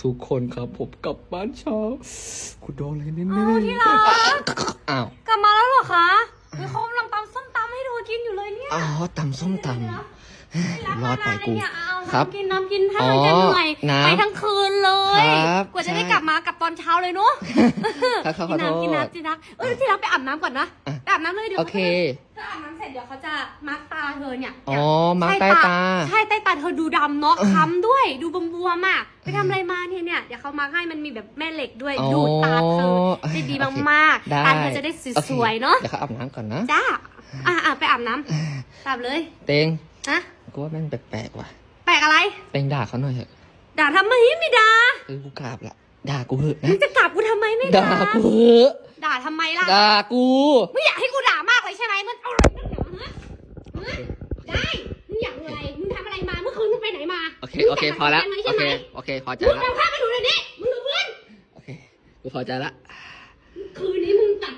ทุกคนครับผมกลับบ้านเช้าคุณโดนอะไรแน่ๆที่รัก อ้าว กลับมาแล้วเหรอคะเขากำลังตำส้มตำให้เธอกินอยู่เลยเนี่ย อ๋อตำส้มตำรอดไปกู ค ครั รับบ กินน้ำกินให้มัน อ๋อ จะเหนื่อย น้ำ ไปทั้งคืนเลย ครับ กว่าจะได้ ใช่ กลับมากับตอนเช้าเลยเนาะ ครับขอโทษ กินน้ำที่รักไปอาบน้ำก่อนนะ อ่ะ ไปอาบน้ำเลยเดี๋ยว โอเค ถ้าอาบน้ำเสร็จเดี๋ยวเขาจะมาร์กตาเธอเนี่ย อ๋อมาร์คใต้ตา ใช่ใต้ตาเธอดูดำเนาะค้ำด้วยดูบวมๆอ่ะไปทำอะไรมาเนี่ยเดี๋ยวเขามาร์กให้มันมีแบบแม่เหล็กด้วย อ๋อ ดูดตาเธอได้ดี โอเค มาก ได้ ๆตาเธอจะได้สวยๆเนาะ เดี๋ยวเขาอาบน้ำก่อนนะ จ้าไปอาบน้ำอาบเลย เตง ฮะ กูว่าแม่งแปลกๆว่ะ แปลกอะไร เตงด่าเขาหน่อยเถอะ ด่าทำไมไม่ด่า กูกราบละด่ากูเหอะ มึ นะ งจะกลับกูทำไมไม่ ด่ากูเหอะ ด่าทำไมล่ะ ด่ากู มึงอยากให้กูด่ามากเลยใช่ไหมมึงเอาอะไรนักหนาฮะได้มึงอยากอะไรมึงทำอะไรมาเมื่อคืนมึงไปไหนมา โอเคพอละ มึง โอ จับ เค ไหม โอเคพอใจ มึง ละ ทำข้าวไปดูเดี๋ยวนี้มึงดูเพื่อน โอเคกูพอใจละ คืนนี้มึงกลับ